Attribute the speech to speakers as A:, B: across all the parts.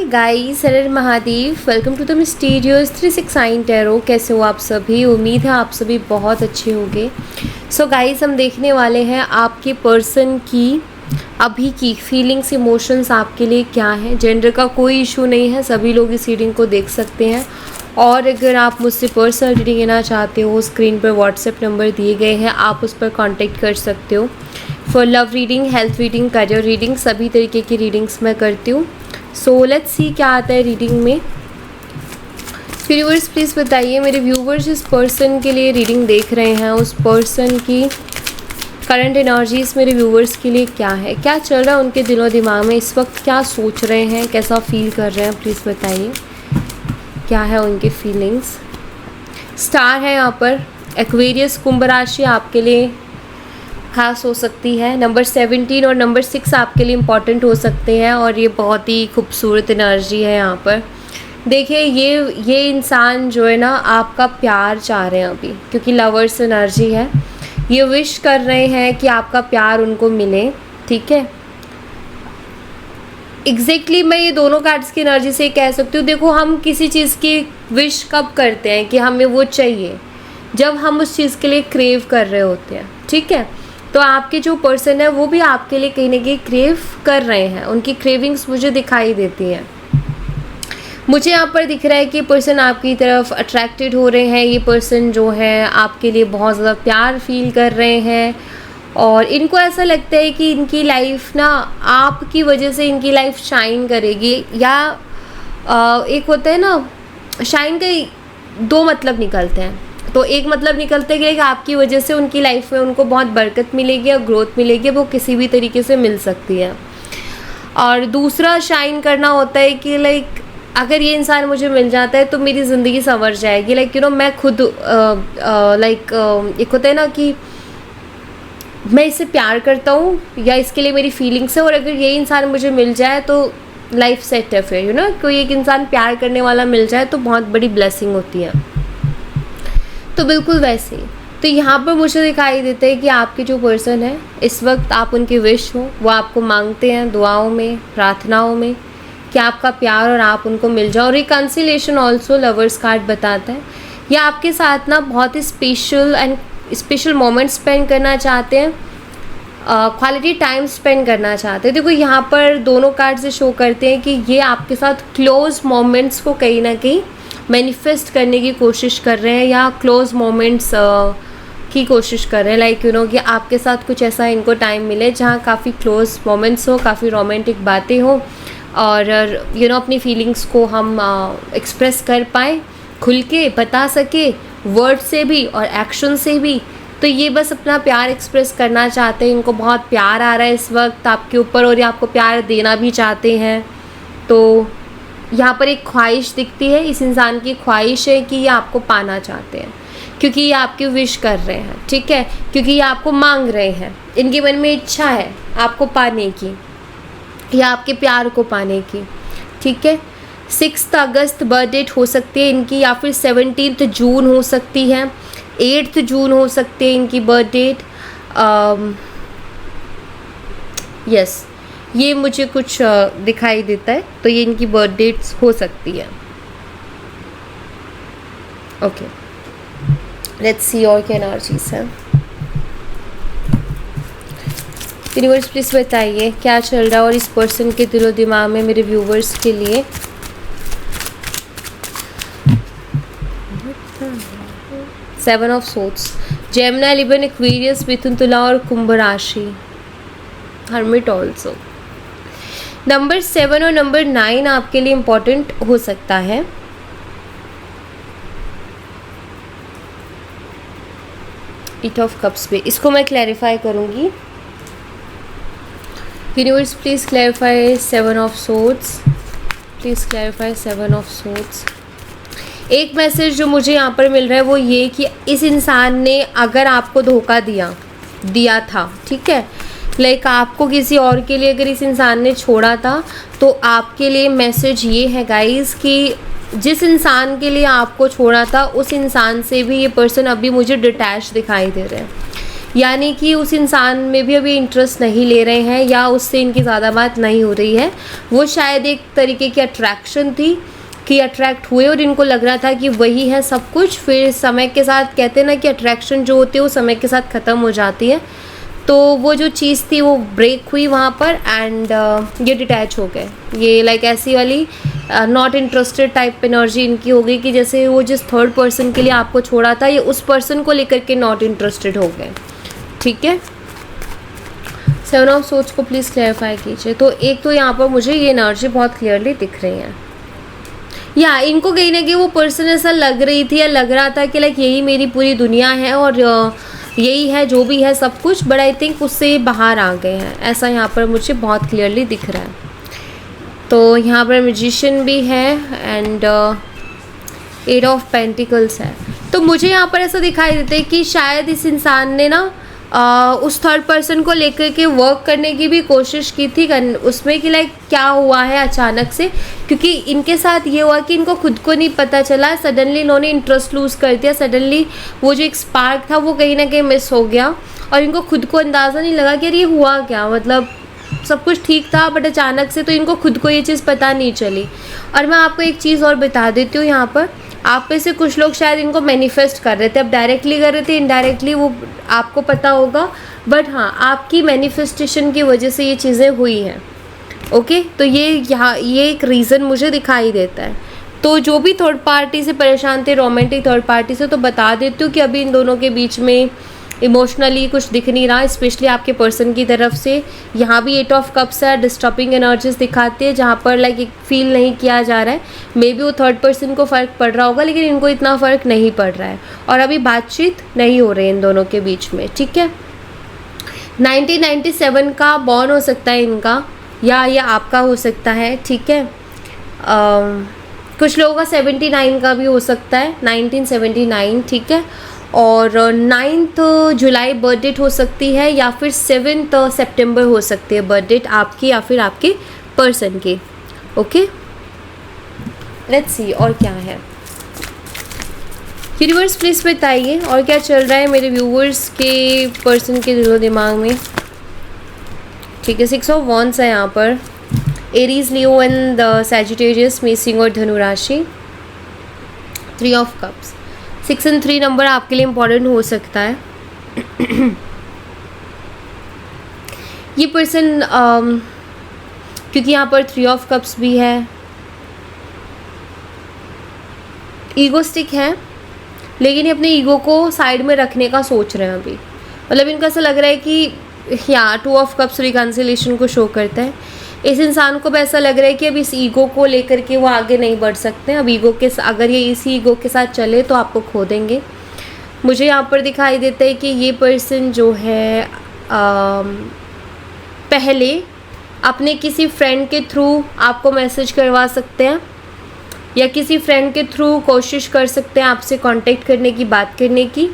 A: Guys, हर हर Mahadev. Welcome to the mysterious 369 tarot. कैसे हो आप सभी? उम्मीद है आप सभी बहुत अच्छे होंगे। सो गाइस, हम देखने वाले हैं आपके पर्सन की अभी की फीलिंग्स, इमोशंस आपके लिए क्या है। जेंडर का कोई इशू नहीं है, सभी लोग इस रीडिंग को देख सकते हैं। और अगर आप मुझसे पर्सनल रीडिंग लेना चाहते हो, स्क्रीन पर व्हाट्सएप नंबर दिए गए हैं, आप उस पर कॉन्टेक्ट कर सकते हो। For love reading, health reading, career reading, सभी तरीके की रीडिंग्स मैं करती हूँ। सो लेट्स सी क्या आता है रीडिंग में। व्यूअर्स प्लीज़ बताइए, मेरे व्यूवर्स जिस पर्सन के लिए रीडिंग देख रहे हैं उस पर्सन की करंट एनर्जीज मेरे व्यूवर्स के लिए क्या है, क्या चल रहा है उनके दिलो दिमाग में इस वक्त, क्या सोच रहे हैं, कैसा फील कर रहे हैं, प्लीज़ बताइए क्या है उनकी फीलिंग्स। स्टार है यहाँ पर। एक्वेरियस, कुंभ राशि आपके लिए खास हो सकती है। नंबर 17 और नंबर 6 आपके लिए इम्पॉर्टेंट हो सकते हैं और ये बहुत ही खूबसूरत एनर्जी है यहाँ पर। देखिए, ये इंसान जो है ना, आपका प्यार चाह रहे हैं अभी, क्योंकि लवर्स एनर्जी है। ये विश कर रहे हैं कि आपका प्यार उनको मिले, ठीक है। एग्जैक्टली मैं ये दोनों कार्ड्स की एनर्जी से कह सकती हूँ। देखो, हम किसी चीज़ की विश कब करते हैं कि हमें वो चाहिए, जब हम उस चीज़ के लिए क्रेव कर रहे होते हैं, ठीक है। तो आपके जो पर्सन है वो भी आपके लिए कहीं ना कहीं क्रेव कर रहे हैं, उनकी क्रेविंग्स मुझे दिखाई देती हैं। मुझे यहाँ पर दिख रहा है कि पर्सन आपकी तरफ अट्रैक्टेड हो रहे हैं। ये पर्सन जो है आपके लिए बहुत ज़्यादा प्यार फील कर रहे हैं और इनको ऐसा लगता है कि इनकी लाइफ ना आपकी वजह से इनकी लाइफ शाइन करेगी। या एक होता है ना, शाइन के दो मतलब निकलते हैं। तो एक मतलब निकलते हैं कि आपकी वजह से उनकी लाइफ में उनको बहुत बरकत मिलेगी और ग्रोथ मिलेगी, वो किसी भी तरीके से मिल सकती है। और दूसरा शाइन करना होता है कि लाइक अगर ये इंसान मुझे मिल जाता है तो मेरी ज़िंदगी संवर जाएगी। लाइक यू नो, मैं खुद एक होता है ना कि मैं इससे प्यार करता हूँ या इसके लिए मेरी फीलिंग्स है, और अगर ये इंसान मुझे मिल जाए तो लाइफ सेट है। फिर यू नो, कोई एक इंसान प्यार करने वाला मिल जाए तो बहुत बड़ी ब्लेसिंग होती है। तो बिल्कुल वैसे ही तो यहाँ पर मुझे दिखाई देता है कि आपके जो पर्सन है इस वक्त आप उनकी विश हो, वो आपको मांगते हैं दुआओं में, प्रार्थनाओं में कि आपका प्यार और आप उनको मिल जाओ। रिकन्सिलेशन ऑल्सो लवर्स कार्ड बताता है। या आपके साथ ना बहुत ही स्पेशल मोमेंट स्पेंड करना चाहते हैं, क्वालिटी टाइम स्पेंड करना चाहते हैं। देखो, यहाँ पर दोनों कार्ड से शो करते हैं कि ये आपके साथ क्लोज मोमेंट्स को कहीं ना कहीं मैनिफेस्ट करने की कोशिश कर रहे हैं या क्लोज मोमेंट्स की कोशिश कर रहे हैं। लाइक यू नो कि आपके साथ कुछ ऐसा इनको टाइम मिले जहाँ काफ़ी क्लोज मोमेंट्स हो, काफ़ी रोमांटिक बातें हो और यू नो अपनी फीलिंग्स को हम एक्सप्रेस कर पाएँ, खुल के बता सके, वर्ड से भी और एक्शन से भी। तो ये बस अपना प्यार एक्सप्रेस करना चाहते हैं। इनको बहुत प्यार आ रहा है इस वक्त आपके ऊपर और ये आपको प्यार देना भी चाहते हैं। तो यहाँ पर एक ख्वाहिश दिखती है, इस इंसान की ख्वाहिश है कि ये आपको पाना चाहते हैं, क्योंकि ये आपकी विश कर रहे हैं, ठीक है, क्योंकि ये आपको मांग रहे हैं। इनके मन में इच्छा है आपको पाने की या आपके प्यार को पाने की, ठीक है। 6 अगस्त बर्थ डेट हो सकती है इनकी, या फिर 17 जून हो सकती है, 8 जून हो सकती है इनकी बर्थ डेट। यस, ये मुझे कुछ दिखाई देता है, तो ये इनकी बर्थ डेट्स हो सकती है। ओके, लेट्स सी और क्या एनर्जीज है। यूनिवर्स प्लीज बताइए क्या चल रहा है और इस पर्सन के दिलो दिमाग में मेरे व्यूवर्स के लिए। Seven of swords, Gemini, Libra, Aquarius, Mithun, Tula और कुंभ राशि, हर्मिट ऑल्सो। नंबर 7 और नंबर 9 आपके लिए इम्पॉर्टेंट हो सकता है। एट ऑफ कप्स पे इसको मैं क्लैरिफाई करूंगी। Universe please clarify 7 of swords, please clarify 7 of swords. एक मैसेज जो मुझे यहाँ पर मिल रहा है वो ये कि इस इंसान ने अगर आपको धोखा दिया था, ठीक है, लाइक आपको किसी और के लिए अगर इस इंसान ने छोड़ा था, तो आपके लिए मैसेज ये है गाइस कि जिस इंसान के लिए आपको छोड़ा था उस इंसान से भी ये पर्सन अभी मुझे डिटैच दिखाई दे रहे हैं। यानी कि उस इंसान में भी अभी इंटरेस्ट नहीं ले रहे हैं या उससे इनकी ज़्यादा बात नहीं हो रही है। वो शायद एक तरीके की अट्रैक्शन थी कि अट्रैक्ट हुए और इनको लग रहा था कि वही है सब कुछ। फिर समय के साथ कहते हैं ना कि अट्रैक्शन जो होती है वो समय के साथ ख़त्म हो जाती है, तो वो जो चीज़ थी वो ब्रेक हुई वहाँ पर एंड ये डिटैच हो गए। ये लाइक ऐसी वाली नॉट इंटरेस्टेड टाइप एनर्जी इनकी हो गई कि जैसे वो जिस थर्ड पर्सन के लिए आपको छोड़ा था, ये उस पर्सन को लेकर के नॉट इंटरेस्टेड हो गए। ठीक है, 7 ऑफ सोच को प्लीज़ क्लैरिफाई कीजिए। तो एक तो यहाँ पर मुझे ये एनर्जी बहुत क्लियरली दिख रही है, या इनको कहीं ना कहीं वो पर्सन ऐसा लग रही थी या लग रहा था कि लाइक यही मेरी पूरी दुनिया है और यही है जो भी है सब कुछ, बट आई थिंक उससे बाहर आ गए हैं, ऐसा यहाँ पर मुझे बहुत क्लियरली दिख रहा है। तो यहाँ पर मैजिशियन भी है एंड 8 ऑफ पेंटिकल्स है। तो मुझे यहाँ पर ऐसा दिखाई देता है कि शायद इस इंसान ने ना उस थर्ड पर्सन को लेकर के वर्क करने की भी कोशिश की थी उसमें कि लाइक क्या हुआ है अचानक से, क्योंकि इनके साथ ये हुआ कि इनको खुद को नहीं पता चला, सडनली इन्होंने इंटरेस्ट लूज़ कर दिया, सडनली वो जो एक स्पार्क था वो कहीं ना कहीं मिस हो गया और इनको खुद को अंदाज़ा नहीं लगा कि यार ये हुआ क्या, मतलब सब कुछ ठीक था बट अचानक से तो इनको खुद को ये चीज़ पता नहीं चली। और मैं आपको एक चीज़ और बता देती हूँ, यहाँ पर आप में से कुछ लोग शायद इनको मैनिफेस्ट कर रहे थे, अब डायरेक्टली कर रहे थे, इनडायरेक्टली वो आपको पता होगा, बट हाँ आपकी मैनिफेस्टेशन की वजह से ये चीज़ें हुई हैं। ओके, तो ये एक रीज़न मुझे दिखाई देता है। तो जो भी थर्ड पार्टी से परेशान थे, रोमांटिक थर्ड पार्टी से, तो बता देती हूँ कि अभी इन दोनों के बीच में इमोशनली कुछ दिख नहीं रहा, स्पेशली आपके पर्सन की तरफ से। यहाँ भी 8 ऑफ कप्स है, डिस्टर्बिंग एनर्जीज दिखाती है, जहाँ पर लाइक एक फील नहीं किया जा रहा है। मे बी वो थर्ड पर्सन को फ़र्क पड़ रहा होगा लेकिन इनको इतना फ़र्क नहीं पड़ रहा है और अभी बातचीत नहीं हो रही है इन दोनों के बीच में। ठीक है, 1997 का बॉर्न हो सकता है इनका या ये आपका हो सकता है। ठीक है, कुछ लोगों का 79 का भी हो सकता है, 1979। ठीक है, और 9 जुलाई बर्थ डेट हो सकती है या फिर 7 सितंबर हो सकती है बर्थ डेट आपकी या फिर आपके पर्सन की। ओके, लेट्स सी और क्या है। यूनिवर्स प्लीज़ बताइए और क्या चल रहा है मेरे व्यूवर्स के पर्सन के दिलो दिमाग में। ठीक है, 6 ऑफ वॉन्ड्स है यहाँ पर, एरीज, लियो एंड सैजिटेरियस, मेसिंग और धनु राशि। 3 ऑफ कप्स, 6 और 3 नंबर आपके लिए इम्पॉर्टेंट हो सकता है। ये पर्सन क्योंकि यहाँ पर 3 ऑफ कप्स भी है, ईगोस्टिक है, लेकिन ये अपने ईगो को साइड में रखने का सोच रहे हैं अभी। मतलब इनको ऐसा लग रहा है कि यहाँ 2 ऑफ कप्स रिकन्सिलेशन को शो करता है। इस इंसान को भी ऐसा लग रहा है कि अब इस ईगो को लेकर के वो आगे नहीं बढ़ सकते। अब ईगो के अगर ये इसी ईगो के साथ चले तो आपको खो देंगे। मुझे यहाँ पर दिखाई देता है कि ये पर्सन जो है पहले अपने किसी फ्रेंड के थ्रू आपको मैसेज करवा सकते हैं या किसी फ्रेंड के थ्रू कोशिश कर सकते हैं आपसे कांटेक्ट करने की, बात करने की,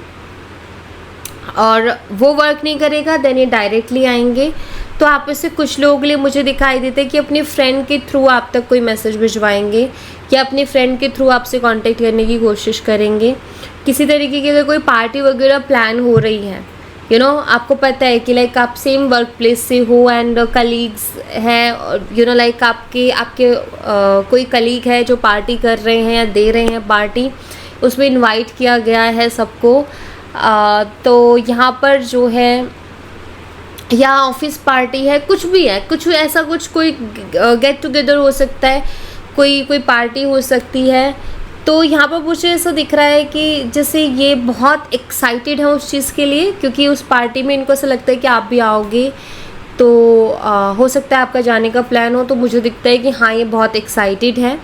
A: और वो वर्क नहीं करेगा देन ये डायरेक्टली आएंगे। तो आप में से कुछ लोगों के लिए मुझे दिखाई देता है कि अपने फ्रेंड के थ्रू आप तक कोई मैसेज भिजवाएंगे या अपने फ्रेंड के थ्रू आपसे कांटेक्ट करने की कोशिश करेंगे। किसी तरीके की अगर कोई पार्टी वगैरह प्लान हो रही है, आपको पता है कि लाइक आप सेम वर्क प्लेस से हो एंड कलीग्स हैं, लाइक आपके कोई कलीग है जो पार्टी कर रहे हैं या दे रहे हैं पार्टी, उसमें इनवाइट किया गया है सबको। तो यहाँ पर जो है या ऑफिस पार्टी है, कुछ भी है, कुछ ऐसा कुछ कोई गेट टुगेदर हो सकता है, कोई पार्टी हो सकती है। तो यहाँ पर मुझे ऐसा दिख रहा है कि जैसे ये बहुत एक्साइटेड है उस चीज़ के लिए, क्योंकि उस पार्टी में इनको ऐसा लगता है कि आप भी आओगे, तो हो सकता है आपका जाने का प्लान हो। तो मुझे दिखता है कि हाँ ये बहुत एक्साइटेड है,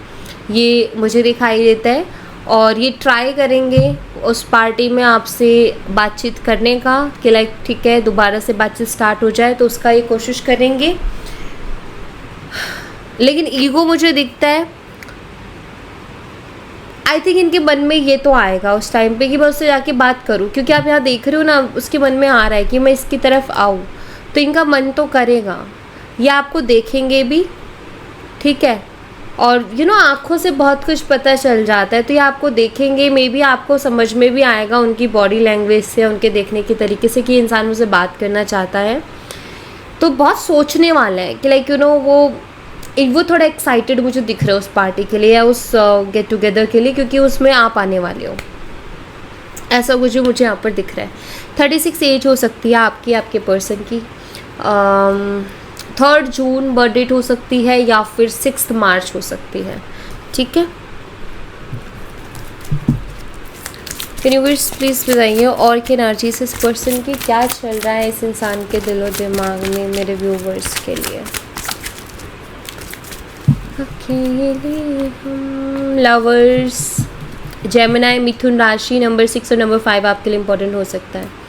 A: ये मुझे दिखाई देता है, और ये ट्राई करेंगे उस पार्टी में आपसे बातचीत करने का कि लाइक ठीक है दोबारा से बातचीत स्टार्ट हो जाए, तो उसका ये कोशिश करेंगे। लेकिन ईगो मुझे दिखता है, आई थिंक इनके मन में ये तो आएगा उस टाइम पे कि मैं उससे जाके बात करूं, क्योंकि आप यहाँ देख रहे हो ना, उसके मन में आ रहा है कि मैं इसकी तरफ आऊँ, तो इनका मन तो करेगा, ये आपको देखेंगे भी, ठीक है, और आँखों से बहुत कुछ पता चल जाता है। तो ये आपको देखेंगे, मे बी आपको समझ में भी आएगा उनकी बॉडी लैंग्वेज से, उनके देखने के तरीके से कि इंसान मुझसे बात करना चाहता है। तो बहुत सोचने वाला है कि लाइक वो थोड़ा एक्साइटेड मुझे दिख रहा है उस पार्टी के लिए या उस गेट टुगेदर के लिए, क्योंकि उसमें आप आने वाले हो, ऐसा कुछ मुझे यहाँ पर दिख रहा है। 36 एज हो सकती है आपकी, आपके पर्सन की। 3 जून बर्थ डेट हो सकती है या फिर 6 मार्च हो सकती है। ठीक है, यूनिवर्स प्लीज़ बताइए और के एनर्जी से इस पर्सन की क्या चल रहा है इस इंसान के दिलो दिमाग में मेरे व्यूवर्स के लिए। अकेले हम लवर्स, जेमिनी, मिथुन राशि, नंबर 6 और नंबर 5 आपके लिए इम्पोर्टेंट हो सकता है।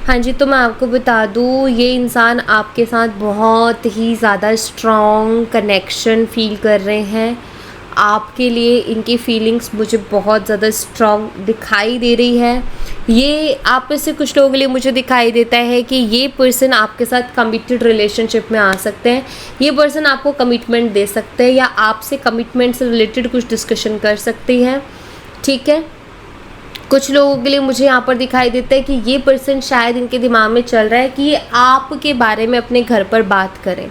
A: हाँ जी, तो मैं आपको बता दूँ, ये इंसान आपके साथ बहुत ही ज़्यादा स्ट्रॉन्ग कनेक्शन फील कर रहे हैं। आपके लिए इनकी फीलिंग्स मुझे बहुत ज़्यादा स्ट्रॉन्ग दिखाई दे रही है। ये आप में से कुछ लोगों के लिए मुझे दिखाई देता है कि ये पर्सन आपके साथ कमिटेड रिलेशनशिप में आ सकते हैं। ये पर्सन आपको कमिटमेंट दे सकते हैं या आपसे कमिटमेंट से रिलेटेड कुछ डिस्कशन कर सकती है। ठीक है, कुछ लोगों के लिए मुझे यहाँ पर दिखाई देता है कि ये पर्सन शायद इनके दिमाग में चल रहा है कि ये आपके बारे में अपने घर पर बात करें।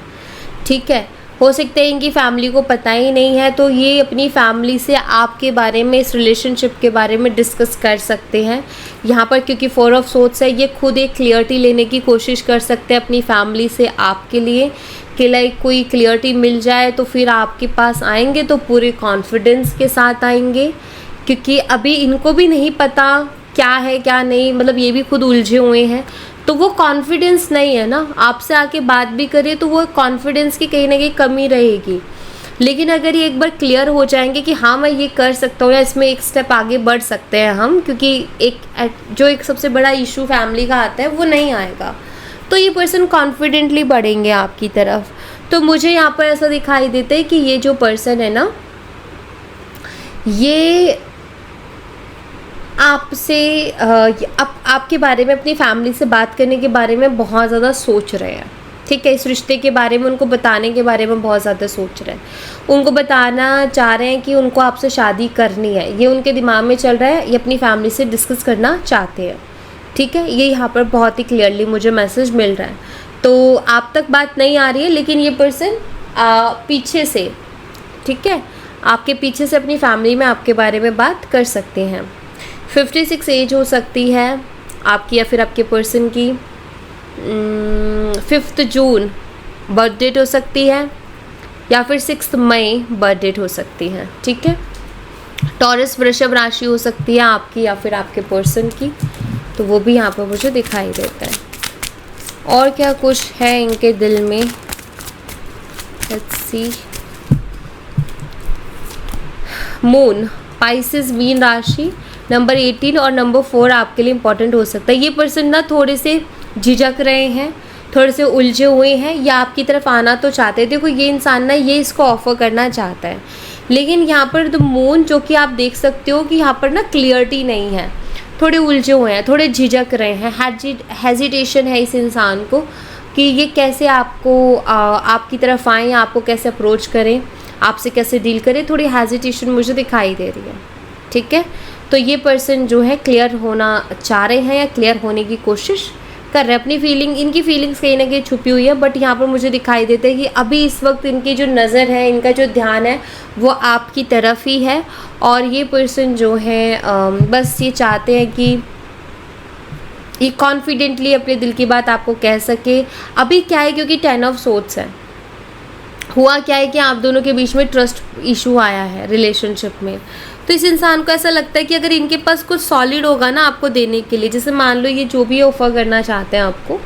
A: ठीक है, हो सकता है इनकी फैमिली को पता ही नहीं है, तो ये अपनी फैमिली से आपके बारे में, इस रिलेशनशिप के बारे में डिस्कस कर सकते हैं यहाँ पर, क्योंकि 4 ऑफ सोर्ड्स है। ये खुद एक क्लियरिटी लेने की कोशिश कर सकते हैं अपनी फैमिली से आपके लिए कि लाइक कोई क्लियरिटी मिल जाए तो फिर आपके पास आएंगे तो पूरे कॉन्फिडेंस के साथ आएंगे, क्योंकि अभी इनको भी नहीं पता क्या है क्या नहीं, मतलब ये भी खुद उलझे हुए हैं। तो वो कॉन्फिडेंस नहीं है ना, आपसे आके बात भी करे तो वो कॉन्फिडेंस की कहीं ना कहीं कमी रहेगी। लेकिन अगर ये एक बार क्लियर हो जाएंगे कि हाँ मैं ये कर सकता हूँ या इसमें एक स्टेप आगे बढ़ सकते हैं हम, क्योंकि एक सबसे बड़ा इशू फैमिली का आता है वो नहीं आएगा, तो ये पर्सन कॉन्फिडेंटली बढ़ेंगे आपकी तरफ। तो मुझे यहाँ पर ऐसा दिखाई देता है कि ये जो पर्सन है ना, ये आपसे आपके बारे में, अपनी फैमिली से बात करने के बारे में बहुत ज़्यादा सोच रहे हैं। ठीक है, इस रिश्ते के बारे में उनको बताने के बारे में बहुत ज़्यादा सोच रहे हैं। उनको बताना चाह रहे हैं कि उनको आपसे शादी करनी है, ये उनके दिमाग में चल रहा है, ये अपनी फैमिली से डिस्कस करना चाहते हैं। ठीक है, ये यहाँ पर बहुत ही क्लियरली मुझे मैसेज मिल रहा है। तो आप तक बात नहीं आ रही है, लेकिन ये पर्सन पीछे से, ठीक है, आपके पीछे से अपनी फैमिली में आपके बारे में बात कर सकते हैं। 56 एज हो सकती है आपकी या फिर आपके पर्सन की। 5 जून बर्थ डेट हो सकती है या फिर 6 मई बर्थ डेट हो सकती है। ठीक है, टॉरस वृषभ राशि हो सकती है आपकी या फिर आपके पर्सन की, तो वो भी यहाँ पर मुझे दिखाई देता है। और क्या कुछ है इनके दिल में, let's see. Moon, Pisces mean राशि, नंबर 18 और नंबर 4 आपके लिए इम्पॉर्टेंट हो सकता है। ये पर्सन ना थोड़े से झिझक रहे हैं, थोड़े से उलझे हुए हैं, या आपकी तरफ आना तो चाहते हैं। देखो ये इंसान ना ये इसको ऑफर करना चाहता है, लेकिन यहाँ पर द मून जो कि आप देख सकते हो कि यहाँ पर ना क्लियरिटी नहीं है, थोड़े उलझे हुए हैं, थोड़े झिझक रहे हैं, हेजिटेशन है इस इंसान को कि ये कैसे आपको आपकी तरफ आएँ, आपको कैसे अप्रोच करें, आपसे कैसे डील करें, थोड़ी हेजिटेशन मुझे दिखाई दे रही है। ठीक है, तो ये पर्सन जो है क्लियर होना चाह रहे हैं या क्लियर होने की कोशिश कर रहे हैं। अपनी फीलिंग, इनकी फीलिंग्स कहीं ना कहीं छुपी हुई है, बट यहाँ पर मुझे दिखाई देता है कि अभी इस वक्त इनकी जो नज़र है, इनका जो ध्यान है वो आपकी तरफ ही है। और ये पर्सन जो है बस ये चाहते हैं कि ये कॉन्फिडेंटली अपने दिल की बात आपको कह सके। अभी क्या है, क्योंकि 10 ऑफ सोर्ड्स है, हुआ क्या है कि आप दोनों के बीच में ट्रस्ट इशू आया है रिलेशनशिप में। तो इस इंसान को ऐसा लगता है कि अगर इनके पास कुछ सॉलिड होगा ना आपको देने के लिए, जैसे मान लो ये जो भी ऑफर करना चाहते हैं आपको,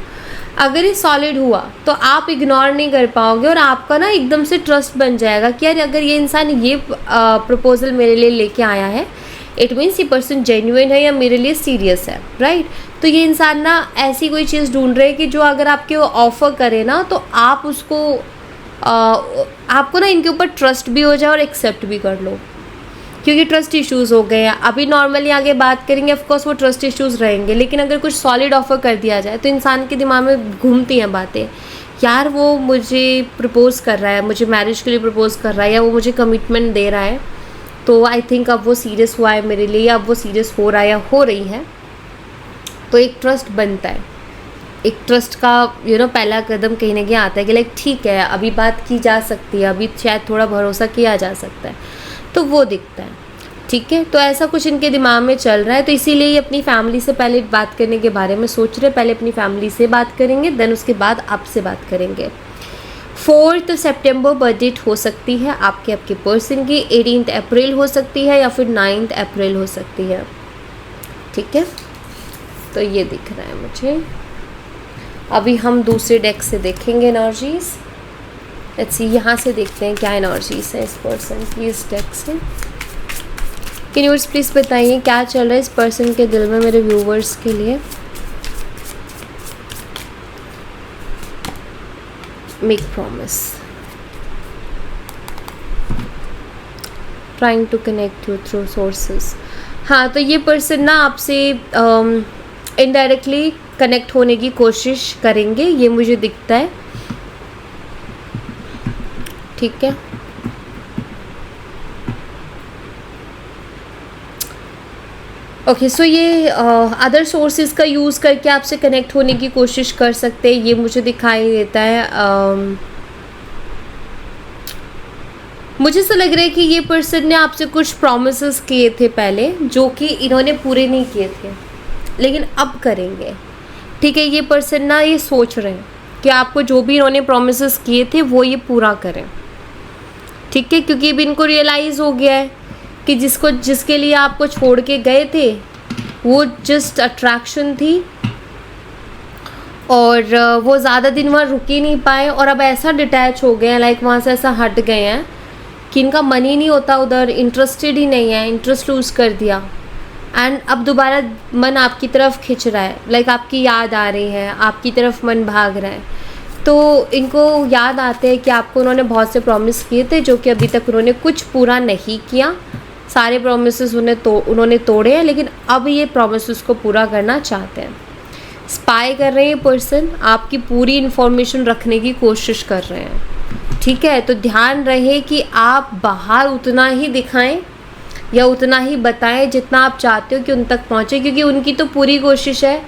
A: अगर ये सॉलिड हुआ तो आप इग्नोर नहीं कर पाओगे और आपका ना एकदम से ट्रस्ट बन जाएगा कि यार अगर ये इंसान ये प्रपोजल मेरे लिए लेके आया है, इट मीन्स ये पर्सन जेन्युइन है या मेरे लिए सीरियस है, राइट। तो ये इंसान ना ऐसी कोई चीज़ ढूंढ रहे हैं कि जो अगर आपके ऑफर करे ना तो आप उसको आपको ना इनके ऊपर ट्रस्ट भी हो जाए और एक्सेप्ट भी कर लो, क्योंकि ट्रस्ट इश्यूज़ हो गए हैं। अभी नॉर्मली आगे बात करेंगे, ऑफ कोर्स वो ट्रस्ट इश्यूज़ रहेंगे, लेकिन अगर कुछ सॉलिड ऑफर कर दिया जाए तो इंसान के दिमाग में घूमती हैं बातें, यार वो मुझे प्रपोज़ कर रहा है, मुझे मैरिज के लिए प्रपोज़ कर रहा है, या वो मुझे कमिटमेंट दे रहा है, तो आई थिंक अब वो सीरियस हुआ है मेरे लिए, या अब वो सीरियस हो रहा है या हो रही है, तो एक ट्रस्ट बनता है। एक ट्रस्ट का पहला कदम कहीं ना कहीं आता है कि लाइक ठीक है, अभी बात की जा सकती है, अभी शायद थोड़ा भरोसा किया जा सकता है, तो वो दिखता है। ठीक है, तो ऐसा कुछ इनके दिमाग में चल रहा है, तो इसीलिए ये अपनी फैमिली से पहले बात करने के बारे में सोच रहे। पहले अपनी फैमिली से बात करेंगे, देन उसके बाद आपसे बात करेंगे। 4 सितंबर बर्थ डेट हो सकती है आपके पर्सन की, 18 अप्रैल हो सकती है, या फिर 9 अप्रैल हो सकती है। ठीक है, तो ये दिख रहा है मुझे। अभी हम दूसरे डेक से देखेंगे एनर्जीज। लेट्स सी, यहाँ से देखते हैं क्या एनर्जीज है इस पर्सन की इस डेक से। यूनिवर्स प्लीज़ बताइए क्या चल रहा है इस पर्सन के दिल में मेरे व्यूवर्स के लिए। Make promise, trying to connect you through sources. हाँ, तो ये पर्सन ना आपसे इनडायरेक्टली कनेक्ट होने की कोशिश करेंगे, ये मुझे दिखता है। ठीक है, ओके, सो ये अदर सोर्सेज का यूज़ करके आपसे कनेक्ट होने की कोशिश कर सकते हैं, ये मुझे दिखाई देता है। मुझे ऐसा लग रहा है कि ये पर्सन ने आपसे कुछ प्रॉमिसेस किए थे पहले, जो कि इन्होंने पूरे नहीं किए थे, लेकिन अब करेंगे। ठीक है, ये पर्सन ना ये सोच रहे हैं कि आपको जो भी इन्होंने प्रॉमिसेस किए थे वो ये पूरा करें। ठीक है, क्योंकि अब इनको रियलाइज़ हो गया है कि जिसके लिए आपको छोड़ के गए थे वो जस्ट अट्रैक्शन थी, और वो ज़्यादा दिन वहाँ रुक ही नहीं पाए, और अब ऐसा डिटैच हो गए हैं, लाइक वहाँ से ऐसा हट गए हैं कि इनका मन ही नहीं होता उधर, इंटरेस्टेड ही नहीं है, इंटरेस्ट लूज़ कर दिया। एंड अब दोबारा मन आपकी तरफ खिंच रहा है, लाइक आपकी याद आ रही है, आपकी तरफ मन भाग रहा है। तो इनको याद आते हैं कि आपको उन्होंने बहुत से प्रॉमिस किए थे, जो कि अभी तक उन्होंने कुछ पूरा नहीं किया। सारे प्रोमिसेस उन्होंने तोड़े हैं, लेकिन अब ये प्रोमिसेस को पूरा करना चाहते हैं। स्पाई कर रहे हैं पर्सन, आपकी पूरी इन्फॉर्मेशन रखने की कोशिश कर रहे हैं। ठीक है, तो ध्यान रहे कि आप बाहर उतना ही दिखाएं या उतना ही बताएं जितना आप चाहते हो कि उन तक पहुँचे, क्योंकि उनकी तो पूरी कोशिश है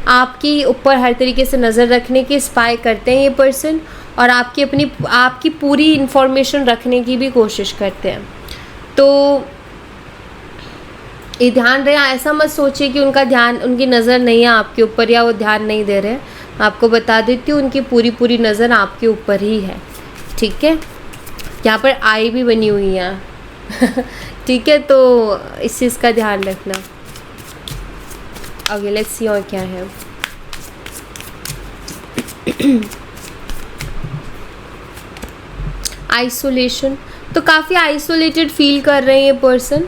A: आपकी ऊपर हर तरीके से नज़र रखने की। स्पाई करते हैं ये पर्सन, और आपकी पूरी इन्फॉर्मेशन रखने की भी कोशिश करते हैं। तो ये ध्यान रहे, ऐसा मत सोचिए कि उनकी नज़र नहीं है आपके ऊपर, या वो ध्यान नहीं दे रहे हैं। आपको बता देती हूँ, उनकी पूरी नज़र आपके ऊपर ही है। ठीक है, यहाँ पर आई भी बनी हुई है। ठीक है, तो इस चीज़ का ध्यान रखना। ओके, लेट्स सी और क्या है। आइसोलेशन, तो काफ़ी आइसोलेटेड फील कर रहे हैं ये पर्सन।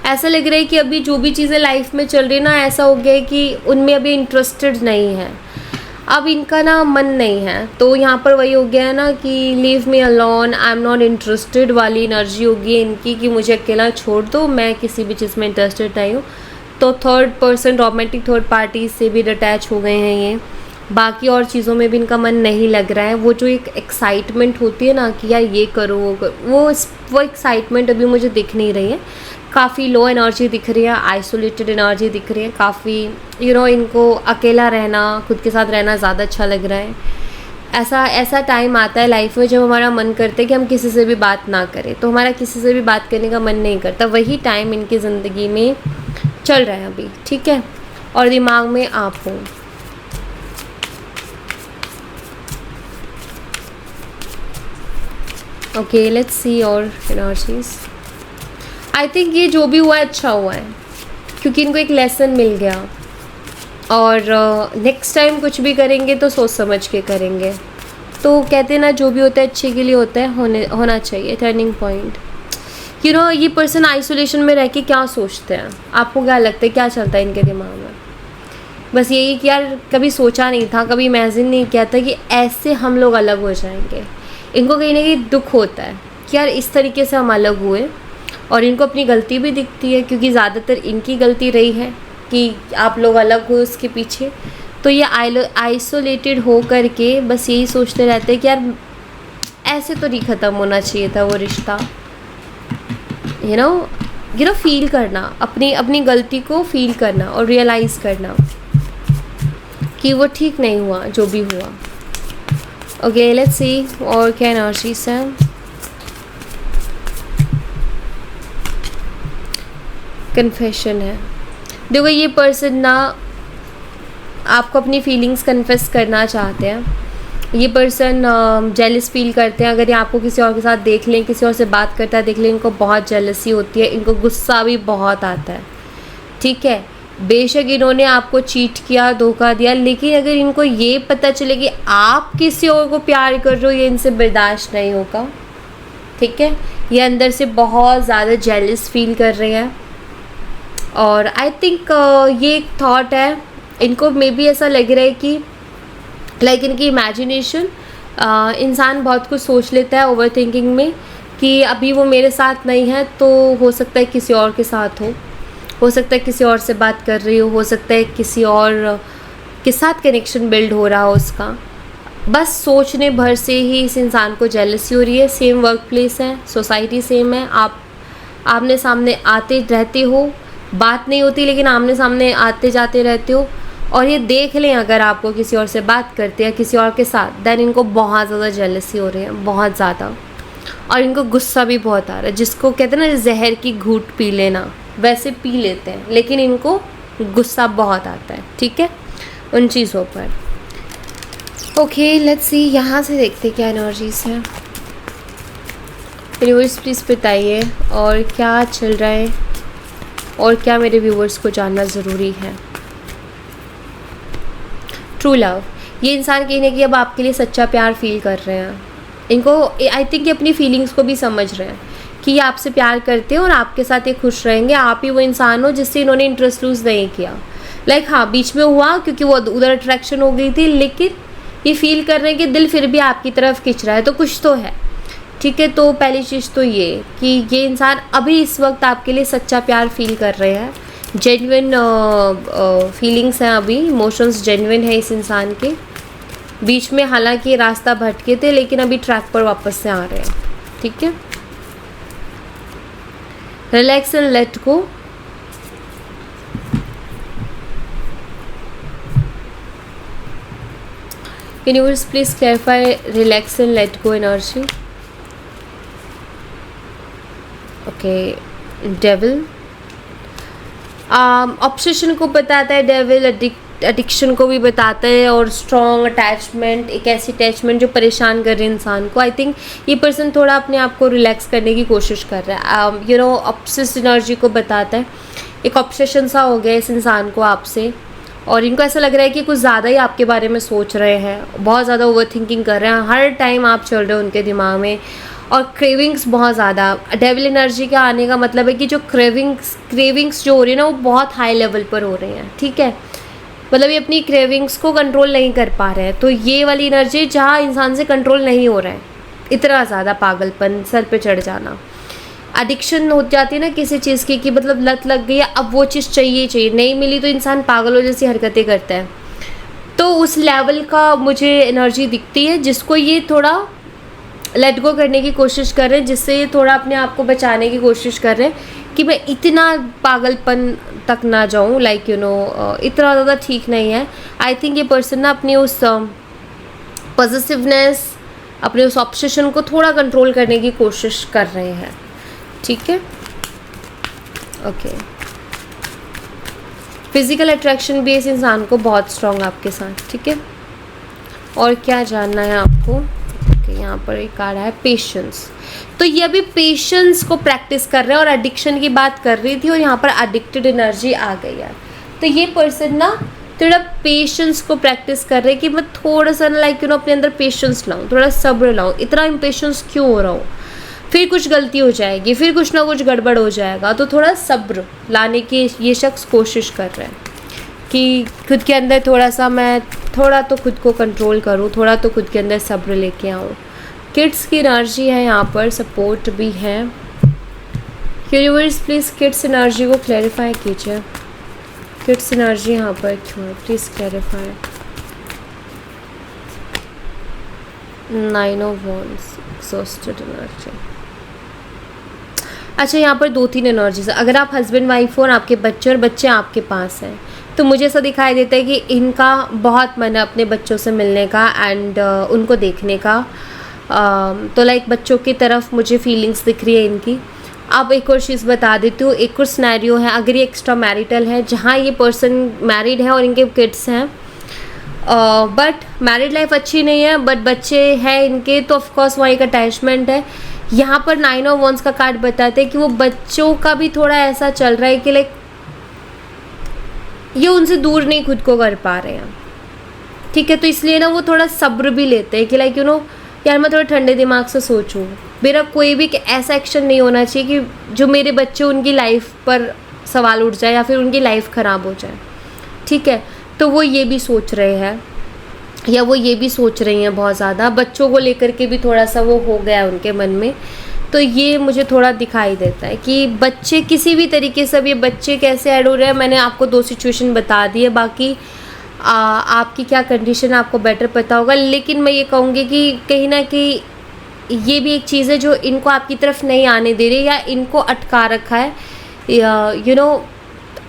A: ऐसा लग रहा है कि अभी जो भी चीज़ें लाइफ में चल रही ना, ऐसा हो गया है कि उनमें अभी इंटरेस्टेड नहीं है, अब इनका ना मन नहीं है। तो यहाँ पर वही हो गया है ना कि leave me alone, I am not interested वाली एनर्जी होगी इनकी, कि मुझे अकेला छोड़ दो, मैं किसी भी चीज़ में इंटरेस्टेड नहीं हूँ। तो third person, romantic third party से भी अटैच हो गए हैं ये। बाकी और चीज़ों में भी इनका मन नहीं लग रहा है। वो जो एक एक्साइटमेंट होती है ना कि यार ये करो वो करो, वो एक्साइटमेंट अभी मुझे दिख नहीं रही है। काफ़ी लो एनर्जी दिख रही है, आइसोलेटेड एनर्जी दिख रही है काफ़ी। इनको अकेला रहना, खुद के साथ रहना ज़्यादा अच्छा लग रहा है। ऐसा टाइम आता है लाइफ में जब हमारा मन करता है कि हम किसी से भी बात ना करें, तो हमारा किसी से भी बात करने का मन नहीं करता। वही टाइम इनकी ज़िंदगी में चल रहा है अभी। ठीक है, और दिमाग में आप हो। ओके, लेट्स सी और एनर्जीज। आई थिंक ये जो भी हुआ है अच्छा हुआ है, क्योंकि इनको एक लेसन मिल गया, और नेक्स्ट टाइम कुछ भी करेंगे तो सोच समझ के करेंगे। तो कहते हैं ना, जो भी होता है अच्छे के लिए होता है, होना चाहिए टर्निंग पॉइंट। ये पर्सन आइसोलेशन में रह के क्या सोचते हैं, आपको क्या लगता है क्या चलता है इनके दिमाग में? बस यही कि यार कभी सोचा नहीं था, कभी इमेजिन नहीं किया था कि ऐसे हम लोग अलग हो जाएंगे। इनको कहीं ना कहीं दुख होता है कि यार इस तरीके से हम अलग हुए, और इनको अपनी गलती भी दिखती है, क्योंकि ज़्यादातर इनकी गलती रही है कि आप लोग अलग हुए उसके पीछे। तो ये आइसोलेटेड हो करके बस यही सोचते रहते हैं कि यार ऐसे तो नहीं ख़त्म होना चाहिए था वो रिश्ता। यू नो फील करना, अपनी अपनी गलती को फील करना और रियलाइज़ करना कि वो ठीक नहीं हुआ जो भी हुआ। ओके, लेट्स सी और क्या एनर्जीज हैं। कन्फेशन है। देखो ये पर्सन ना आपको अपनी फीलिंग्स कन्फेस करना चाहते हैं। ये पर्सन जेलस फील करते हैं, अगर ये आपको किसी और के साथ देख लें, किसी और से बात करता है देख लें, इनको बहुत जेलसी होती है, इनको गुस्सा भी बहुत आता है। ठीक है, बेशक इन्होंने आपको चीट किया, धोखा दिया, लेकिन अगर इनको ये पता चले कि आप किसी और को प्यार कर रहे हो, ये इनसे बर्दाश्त नहीं होगा। ठीक है, ये अंदर से बहुत ज़्यादा जेलस फील कर रहे हैं और आई थिंक ये एक थॉट है, इनको मे बी ऐसा लग रहा है कि लाइक इनकी इमेजिनेशन, इंसान बहुत कुछ सोच लेता है ओवर थिंकिंग में कि अभी वो मेरे साथ नहीं है तो हो सकता है किसी और के साथ हो सकता है किसी और से बात कर रही हो सकता है किसी और के साथ कनेक्शन बिल्ड हो रहा हो उसका। बस सोचने भर से ही इस इंसान को जेलसी हो रही है। सेम वर्क प्लेस है, सोसाइटी सेम है, आप आमने सामने आते रहते हो, बात नहीं होती लेकिन आमने सामने आते जाते रहते हो, और ये देख लें अगर आपको किसी और से बात करते हैं किसी और के साथ, देन इनको बहुत ज़्यादा जेलसी हो रही है, बहुत ज़्यादा, और इनको गुस्सा भी बहुत आ रहा है। जिसको कहते हैं ना जहर की घूंट पी लेना, वैसे पी लेते हैं, लेकिन इनको गुस्सा बहुत आता है। ठीक है, उन चीज़ों पर। ओके, लेट्स सी, यहाँ से देखते क्या एनर्जीज हैं। व्यूअर्स प्लीज़ बताइए और क्या चल रहा है और क्या मेरे व्यूअर्स को जानना ज़रूरी है। ट्रू लव, ये इंसान कहीं ना कहीं अब आपके लिए सच्चा प्यार फील कर रहे हैं। इनको आई थिंक ये अपनी फीलिंग्स को भी समझ रहे हैं कि ये आपसे प्यार करते हैं और आपके साथ ये खुश रहेंगे। आप ही वो इंसान हो जिससे इन्होंने इंटरेस्ट लूज़ नहीं किया। लाइक हाँ, बीच में हुआ क्योंकि वो उधर अट्रैक्शन हो गई थी, लेकिन ये फील कर रहे हैं कि दिल फिर भी आपकी तरफ खिंच रहा है, तो कुछ तो है। ठीक है, तो पहली चीज़ तो ये कि ये इंसान अभी इस वक्त आपके लिए सच्चा प्यार फील कर रहे हैं। जेन्युइन फीलिंग्स हैं, अभी इमोशंस जेन्युइन है इस इंसान के। बीच में हालांकि रास्ता भटके थे लेकिन अभी ट्रैक पर वापस से आ रहे हैं। ठीक है, relax and let go. Universe please clarify relax and let go energy. Okay, devil obsession को बताता है, डेविल एडिक्शन को भी बताता है, और स्ट्रॉन्ग अटैचमेंट, एक ऐसी अटैचमेंट जो परेशान कर रही है इंसान को। आई थिंक ये पर्सन थोड़ा अपने आप को रिलैक्स करने की कोशिश कर रहा है। ऑब्सेस एनर्जी को बताता है, एक ऑब्सेशन सा हो गया इस इंसान को आपसे, और इनको ऐसा लग रहा है कि कुछ ज़्यादा ही आपके बारे में सोच रहे हैं, बहुत ज़्यादा ओवर थिंकिंग कर रहे हैं, हर टाइम आप चल रहे हो उनके दिमाग में, और क्रेविंग्स बहुत ज़्यादा। डेविल एनर्जी का आने का मतलब है कि जो क्रेविंग्स जो हो रही है ना, वो बहुत हाई लेवल पर हो रही हैं। ठीक है, मतलब ये अपनी क्रेविंग्स को कंट्रोल नहीं कर पा रहे हैं। तो ये वाली एनर्जी जहाँ इंसान से कंट्रोल नहीं हो रहा है, इतना ज़्यादा पागलपन, सर पे चढ़ जाना, एडिक्शन हो जाती है ना किसी चीज़ की, कि मतलब लत लग गई है, अब वो चीज़ चाहिए, नहीं मिली तो इंसान पागलों जैसी हरकतें करता है। तो उस लेवल का मुझे एनर्जी दिखती है, जिसको ये थोड़ा लेट गो करने की कोशिश कर रहे हैं, जिससे ये थोड़ा अपने आप को बचाने की कोशिश कर रहे हैं कि मैं इतना पागलपन तक ना जाऊं, लाइक इतना ज़्यादा ठीक नहीं है। आई थिंक ये पर्सन ना अपनी उस पॉजिटिवनेस, अपने उस ऑब्सेशन को थोड़ा कंट्रोल करने की कोशिश कर रहे हैं। ठीक है, ओके। फिजिकल अट्रैक्शन भी इस इंसान को बहुत स्ट्रॉन्ग आपके साथ। ठीक है, और क्या जानना है आपको। यहाँ पर एक आ रहा है पेशेंस, तो ये अभी पेशेंस को प्रैक्टिस कर रहे हैं, और एडिक्शन की बात कर रही थी और यहाँ पर एडिक्टेड एनर्जी आ गई है। तो ये पर्सन ना थोड़ा पेशेंस को प्रैक्टिस कर रहे हैं कि मैं थोड़ा सा लाइक अपने अंदर पेशेंस लाऊं, थोड़ा सब्र लाऊं, इतना इम्पेशेंस क्यों हो रहा हूँ, फिर कुछ गलती हो जाएगी, फिर कुछ ना कुछ गड़बड़ हो जाएगा। तो थोड़ा सब्र लाने की ये शख्स कोशिश कर रहे हैं कि खुद के अंदर थोड़ा सा मैं थोड़ा तो खुद को कंट्रोल करूँ, थोड़ा तो खुद के अंदर सब्र लेके आऊँ। किड्स की एनर्जी है यहाँ पर, सपोर्ट भी है। यूनिवर्स प्लीज़ किड्स एनर्जी को क्लैरिफाई कीजिए, किड्स एनर्जी यहाँ पर क्यों है, please clarify. 9 of wands, exhausted energy. अच्छा, यहाँ पर 2-3 एनर्जीज है। अगर आप हस्बैंड वाइफ हो और आपके बच्चे और बच्चे आपके पास हैं, तो मुझे ऐसा दिखाई देता है कि इनका बहुत मन है अपने बच्चों से मिलने का एंड उनको देखने का। तो लाइक बच्चों की तरफ मुझे फीलिंग्स दिख रही है इनकी। अब एक और चीज़ बता देती हूँ, एक और सिनेरियो है। अगर ये एक्स्ट्रा मैरिटल है, जहाँ ये पर्सन मैरिड है और इनके किड्स हैं, बट मैरिड लाइफ अच्छी नहीं है, बट बच्चे हैं इनके, तो ऑफकोर्स वहाँ एक अटैचमेंट है। यहाँ पर 9 ऑफ वॉन्ड्स का कार्ड बताते हैं कि वो बच्चों का भी थोड़ा ऐसा चल रहा है कि लाइक ये उनसे दूर नहीं खुद को कर पा रहे हैं, ठीक है। तो इसलिए ना वो थोड़ा सब्र भी लेते हैं कि लाइक यार मैं थोड़ा ठंडे दिमाग से सोचूं, मेरा कोई भी ऐसा एक्शन नहीं होना चाहिए कि जो मेरे बच्चे उनकी लाइफ पर सवाल उठ जाए या फिर उनकी लाइफ ख़राब हो जाए, ठीक है। तो वो ये भी सोच रहे हैं या वो ये भी सोच रही हैं बहुत ज़्यादा, बच्चों को लेकर के भी थोड़ा सा वो हो गया उनके मन में। तो ये मुझे थोड़ा दिखाई देता है कि बच्चे किसी भी तरीके से, अब ये बच्चे कैसे ऐड हो रहे हैं, मैंने आपको 2 सिचुएशन बता दी है। बाकी आपकी क्या कंडीशन है आपको बेटर पता होगा, लेकिन मैं ये कहूँगी कि कहीं ना कहीं ये भी एक चीज़ है जो इनको आपकी तरफ नहीं आने दे रही या इनको अटका रखा है।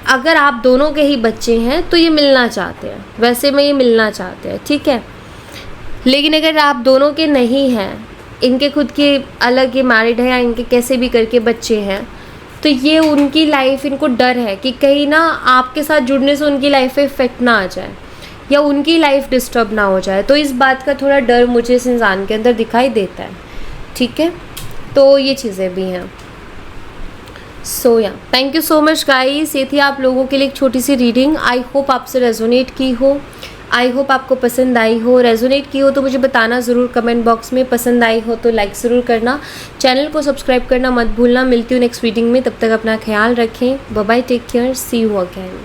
A: अगर आप दोनों के ही बच्चे हैं तो ये मिलना चाहते हैं, वैसे में ये मिलना चाहते हैं, ठीक है। लेकिन अगर आप दोनों के नहीं हैं, इनके खुद के अलग ये मैरिड है या इनके कैसे भी करके बच्चे हैं, तो ये उनकी लाइफ, इनको डर है कि कहीं ना आपके साथ जुड़ने से उनकी लाइफ पे इफेक्ट ना आ जाए या उनकी लाइफ डिस्टर्ब ना हो जाए। तो इस बात का थोड़ा डर मुझे इस इंसान के अंदर दिखाई देता है, ठीक है। तो ये चीज़ें भी हैं। सो या thank you so much guys, ये थी आप लोगों के लिए एक छोटी सी रीडिंग। आई होप आपसे रेजोनेट की हो, आई होप आपको पसंद आई हो। रेजोनेट की हो तो मुझे बताना ज़रूर कमेंट बॉक्स में, पसंद आई हो तो लाइक ज़रूर करना, चैनल को सब्सक्राइब करना मत भूलना। मिलती हूँ नेक्स्ट रीडिंग में, तब तक अपना ख्याल रखें। Bye bye, take care, see you again.